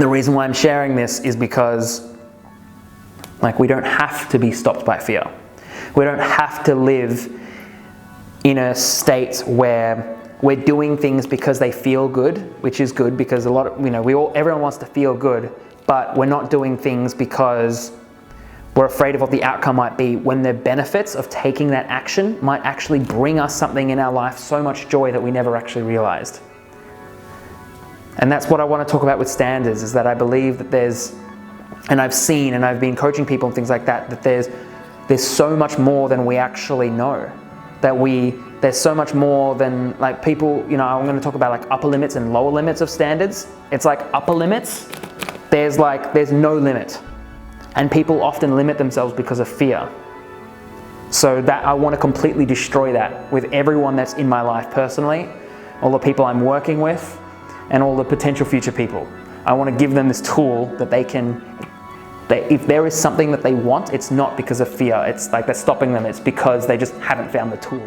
the reason why I'm sharing this is because we don't have to be stopped by fear. We don't have to live in a state where we're doing things because they feel good, which is good because everyone wants to feel good, but we're not doing things because we're afraid of what the outcome might be, when the benefits of taking that action might actually bring us something in our life, so much joy that we never actually realized. And that's what I want to talk about with standards, is that I believe that and I've seen and I've been coaching people and things like that there's so much more than we actually know. There's so much more than people, I'm going to talk about upper limits and lower limits of standards. It's upper limits, there's no limit. And people often limit themselves because of fear. So that I want to completely destroy that with everyone that's in my life personally, all the people I'm working with, and all the potential future people. I want to give them this tool that if there is something that they want, it's not because of fear. It's they're stopping them. It's because they just haven't found the tool.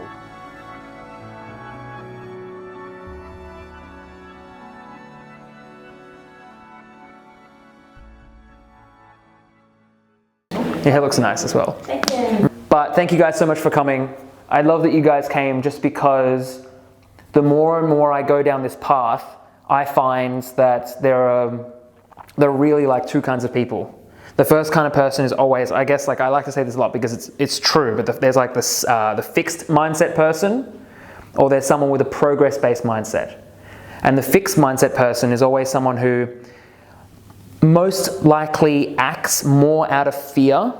Your hair looks nice as well. Thank you. But thank you guys so much for coming. I love that you guys came, just because the more and more I go down this path, I find that there are really two kinds of people. The first kind of person is always, I guess, I like to say this a lot because it's true, but there's the fixed mindset person, or there's someone with a progress-based mindset. And the fixed mindset person is always someone who most likely acts more out of fear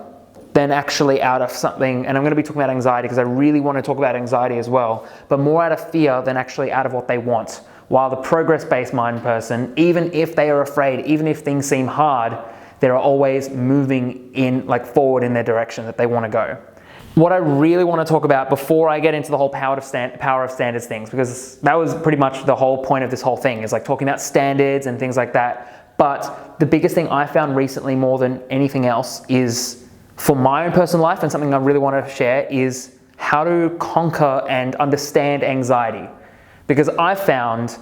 than actually out of something, and I'm going to be talking about anxiety because I really want to talk about anxiety as well, but more out of fear than actually out of what they want. While the progress-based mind person, even if they are afraid, even if things seem hard, they're always moving in forward in their direction that they want to go. What I really want to talk about before I get into the whole power of standards things, because that was pretty much the whole point of this whole thing, is talking about standards and things like that. But the biggest thing I found recently more than anything else is, for my own personal life, and something I really want to share, is how to conquer and understand anxiety. Because I found,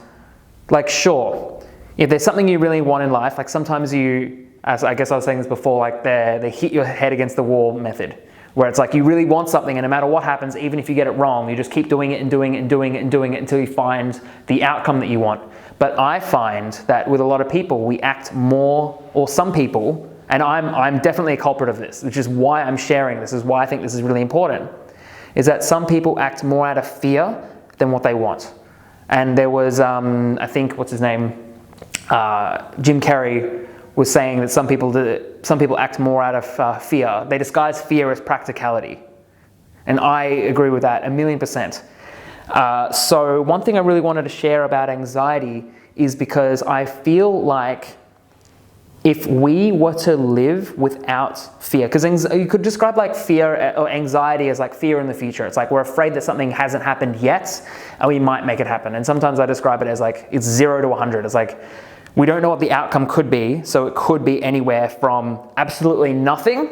sure, if there's something you really want in life, sometimes you, as I guess I was saying this before, the hit your head against the wall method, where it's you really want something, and no matter what happens, even if you get it wrong, you just keep doing it and doing it and doing it and doing it until you find the outcome that you want. But I find that with a lot of people, we act more, or some people, and I'm definitely a culprit of this, which is why I'm sharing this, is why I think this is really important, is that some people act more out of fear than what they want. And there was, I think, what's his name? Jim Carrey was saying that some people act more out of fear. They disguise fear as practicality. And I agree with that 1,000,000%. So one thing I really wanted to share about anxiety is because I feel like if we were to live without fear, because you could describe fear or anxiety as fear in the future. It's we're afraid that something hasn't happened yet and we might make it happen. And sometimes I describe it as it's 0 to 100. It's we don't know what the outcome could be, so it could be anywhere from absolutely nothing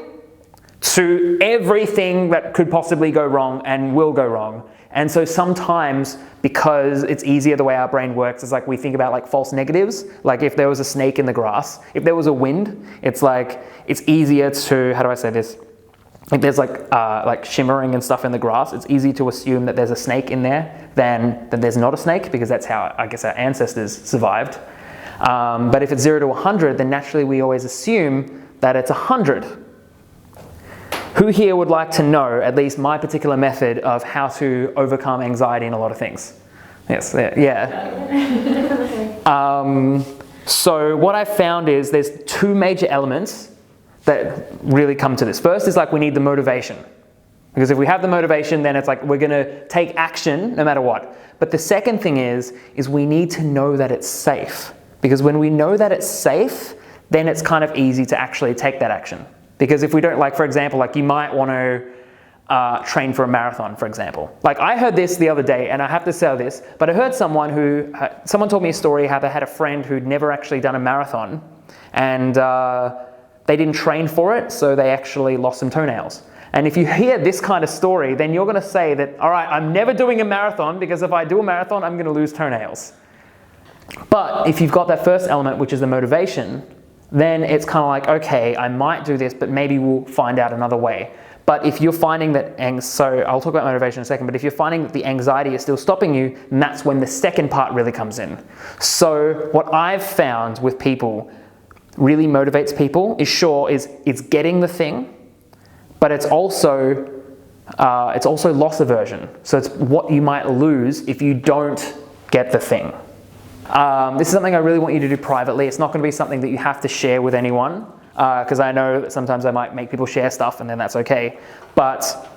to everything that could possibly go wrong and will go wrong. And so sometimes, because it's easier the way our brain works, is we think about false negatives. If there was a snake in the grass, if there was a wind, it's it's easier to, how do I say this? If there's shimmering and stuff in the grass, it's easy to assume that there's a snake in there than that there's not a snake, because that's how I guess our ancestors survived. But if it's 0 to 100, then naturally we always assume that it's 100. Who here would like to know at least my particular method of how to overcome anxiety in a lot of things? Yes, yeah. So what I found is there's two major elements that really come to this. First is we need the motivation. Because if we have the motivation, then it's we're going to take action no matter what. But the second thing is we need to know that it's safe. Because when we know that it's safe, then it's kind of easy to actually take that action. Because if we don't, for example, you might want to train for a marathon, for example. I heard this the other day, and I have to say this, but I heard someone told me a story how they had a friend who'd never actually done a marathon, and they didn't train for it, so they actually lost some toenails. And if you hear this kind of story, then you're going to say that, all right, I'm never doing a marathon, because if I do a marathon, I'm going to lose toenails. But if you've got that first element, which is the motivation, then it's kind of like, okay, I might do this, but maybe we'll find out another way. But if you're finding that, so I'll talk about motivation in a second, but if you're finding that the anxiety is still stopping you, then that's when the second part really comes in. So what I've found with people really motivates people is it's getting the thing, but it's also loss aversion. So it's what you might lose if you don't get the thing. This is something I really want you to do privately. It's not going to be something that you have to share with anyone, because I know that sometimes I might make people share stuff and then that's okay. But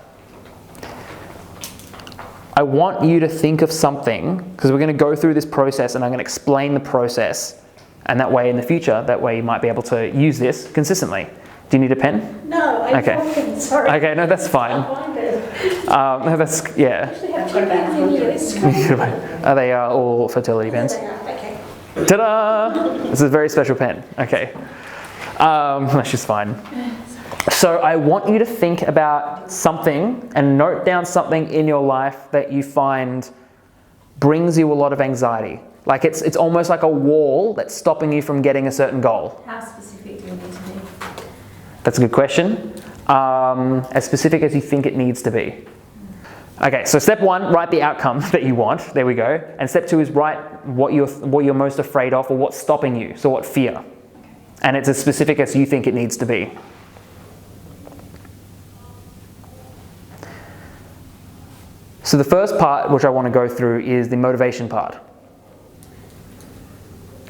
I want you to think of something, because we're going to go through this process and I'm going to explain the process, and that way in the future, that way you might be able to use this consistently. Do you need a pen? No, I don't. Sorry. Okay, no, that's fine. No, that's, yeah. They are all fertility pens. Okay. Ta-da! This is a very special pen. Okay. That's just fine. So I want you to think about something and note down something in your life that you find brings you a lot of anxiety. Like it's almost like a wall that's stopping you from getting a certain goal. How specific do you need to be? That's a good question. As specific as you think it needs to be. Okay, so step one, write the outcome that you want. There we go. And step two is write what you're most afraid of, or what's stopping you. So what fear. And it's as specific as you think it needs to be. So the first part, which I want to go through, is the motivation part.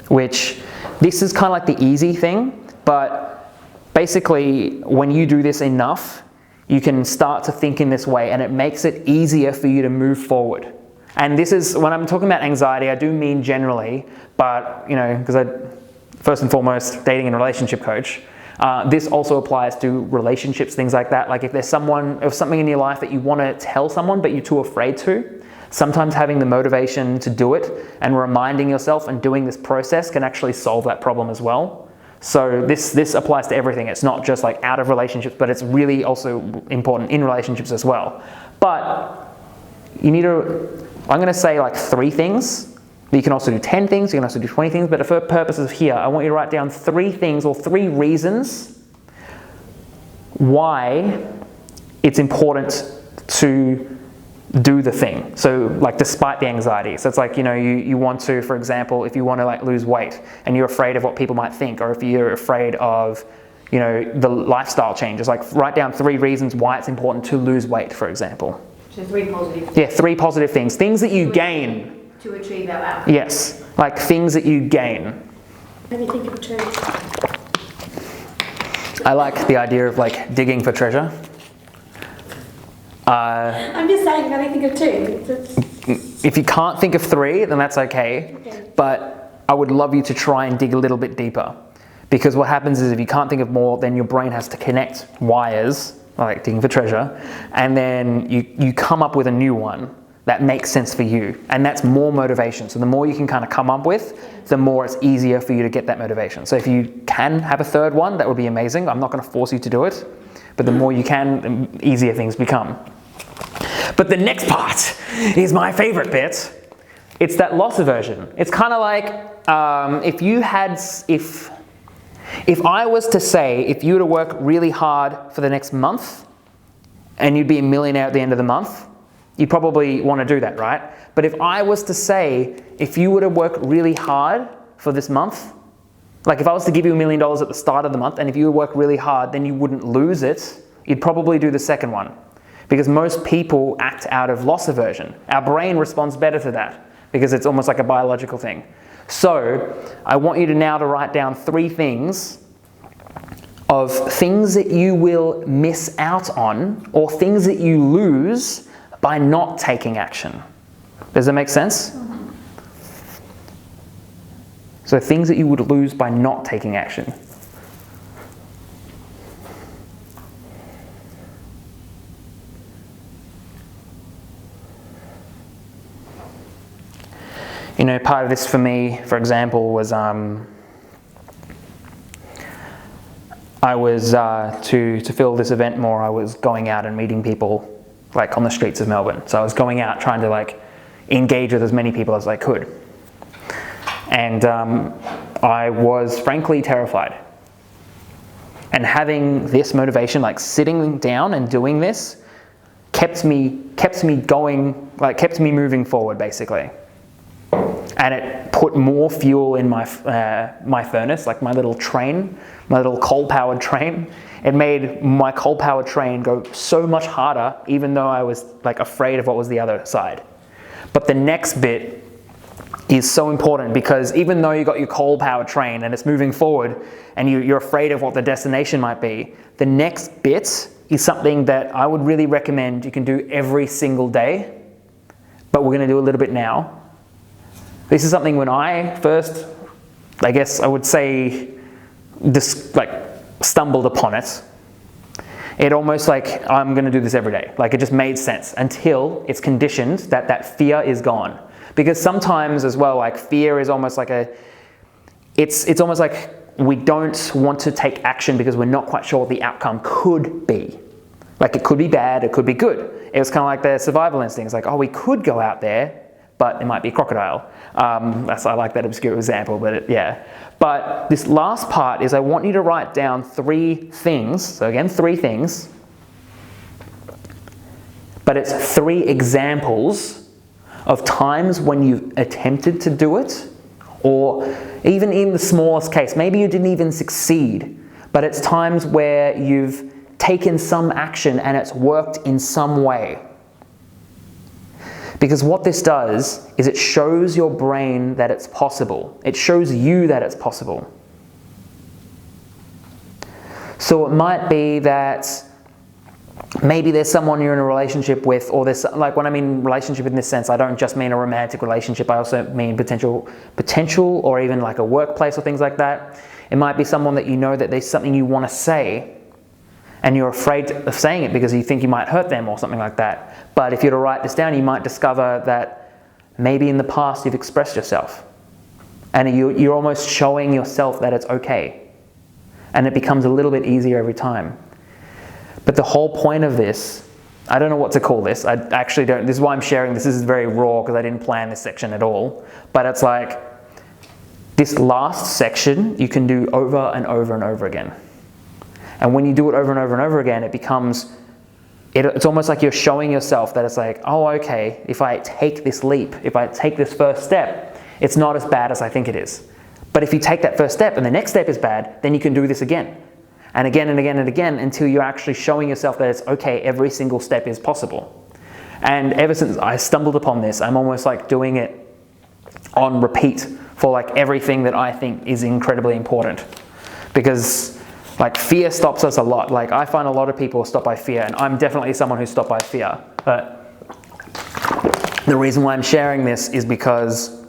Which, this is kind of like the easy thing, but basically when you do this enough, you can start to think in this way, and it makes it easier for you to move forward. And this is, when I'm talking about anxiety, I do mean generally, but because I, first and foremost, dating and relationship coach, this also applies to relationships, things like that. Like if there's something in your life that you want to tell someone, but you're too afraid to, sometimes having the motivation to do it and reminding yourself and doing this process can actually solve that problem as well. So this applies to everything. It's not just like out of relationships, but it's really also important in relationships as well. But you need to, I'm going to say like 3 things. You can also do 10 things, you can also do 20 things, but for purposes here, I want you to write down 3 things or 3 reasons why it's important to do the thing. So like despite the anxiety. So it's like, you want to, for example, if you want to like lose weight and you're afraid of what people might think, or if you're afraid of, the lifestyle changes, like write down 3 reasons why it's important to lose weight, for example. So 3 positive things. Yeah, 3 positive things. Things that you gain. To achieve that outcome. Yes, like things that you gain. Let me think of 2. I like the idea of like digging for treasure. I'm just saying, can I think of 2? If you can't think of 3, then that's okay. But I would love you to try and dig a little bit deeper. Because what happens is if you can't think of more, then your brain has to connect wires, like digging for treasure, and then you come up with a new one that makes sense for you, and that's more motivation. So the more you can kind of come up with, the more it's easier for you to get that motivation. So if you can have a 3rd one, that would be amazing. I'm not going to force you to do it, but the more you can, the easier things become. But the next part is my favorite bit. It's that loss aversion. It's kind of like if I was to say, if you were to work really hard for the next month and you'd be a millionaire at the end of the month, you probably want to do that, right? But if I was to say, if you were to work really hard for this month, like if I was to give you $1 million at the start of the month, and if you work really hard, then you wouldn't lose it, you'd probably do the second one. Because most people act out of loss aversion. Our brain responds better to that, because it's almost like a biological thing. So I want you to now to write down 3 things of things that you will miss out on, or things that you lose by not taking action. Does that make sense? Mm-hmm. So things that you would lose by not taking action. Part of this for me, for example, was I was to fill this event more, I was going out and meeting people like on the streets of Melbourne. So I was going out trying to like engage with as many people as I could. And I was frankly terrified. And having this motivation, like sitting down and doing this, kept me going, like kept me moving forward basically. And it put more fuel in my my furnace, like my little train, my little coal-powered train. It made my coal-powered train go so much harder, even though I was like afraid of what was the other side. But the next bit is so important, because even though you got your coal-powered train and it's moving forward and you're afraid of what the destination might be, the next bit is something that I would really recommend you can do every single day, but we're going to do a little bit now. This is something when I first, I guess I would say, stumbled upon it. It almost like, I'm going to do this every day. Like it just made sense until it's conditioned that fear is gone. Because sometimes as well, like fear is almost like it's almost like we don't want to take action because we're not quite sure what the outcome could be. Like it could be bad, it could be good. It was kind of like the survival instincts, like, oh, we could go out there, but it might be a crocodile. I like that obscure example, but yeah. But this last part is I want you to write down 3 things. So again, 3 things. But it's 3 examples of times when you've attempted to do it, or even in the smallest case, maybe you didn't even succeed, but it's times where you've taken some action and it's worked in some way. Because what this does is it shows your brain that it's possible. It shows you that it's possible. So it might be that maybe there's someone you're in a relationship with, or there's, like when I mean relationship in this sense, I don't just mean a romantic relationship, I also mean potential, or even like a workplace or things like that. It might be someone that you know that there's something you want to say, and you're afraid of saying it because you think you might hurt them or something like that. But if you were to write this down, you might discover that maybe in the past you've expressed yourself. And you're almost showing yourself that it's okay. And it becomes a little bit easier every time. But the whole point of this, I don't know what to call this. I actually don't. This is why I'm sharing this. This is very raw because I didn't plan this section at all. But it's like, this last section you can do over and over and over again. And when you do it over and over and over again, it's almost like you're showing yourself that it's like, oh, okay, if I take this leap, if I take this first step, it's not as bad as I think it is. But if you take that first step and the next step is bad, then you can do this again. And again and again and again until you're actually showing yourself that it's okay, every single step is possible. And ever since I stumbled upon this, I'm almost like doing it on repeat for like everything that I think is incredibly important. Because like fear stops us a lot. Like I find a lot of people are stopped by fear, and I'm definitely someone who's stopped by fear. But the reason why I'm sharing this is because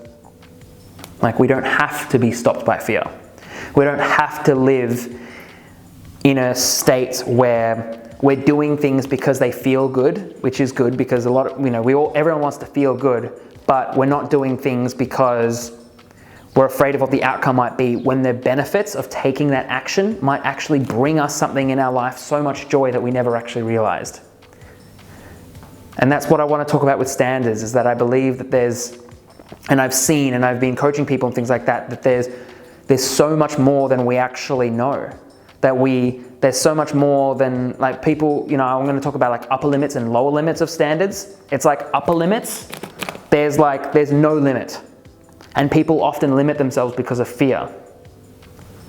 like we don't have to be stopped by fear. We don't have to live in a state where we're doing things because they feel good, which is good because everyone wants to feel good, but we're not doing things because we're afraid of what the outcome might be, when the benefits of taking that action might actually bring us something in our life, so much joy that we never actually realized. And that's what I want to talk about with standards, is that I believe that and I've seen, and I've been coaching people and things like that, that there's so much more than we actually know. There's so much more than like people, I'm going to talk about like upper limits and lower limits of standards. It's like upper limits, there's no limit. And people often limit themselves because of fear.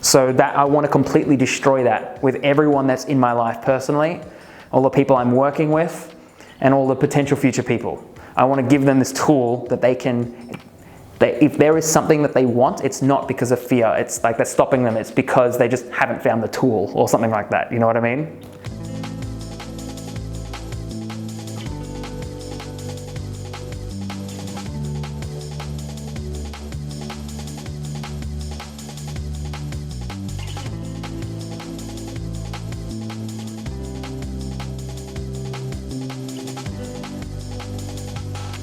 So that I want to completely destroy that with everyone that's in my life personally, all the people I'm working with, and all the potential future people. I want to give them this tool that if there is something that they want, it's not because of fear. It's like they're stopping them. It's because they just haven't found the tool or something like that. You know what I mean?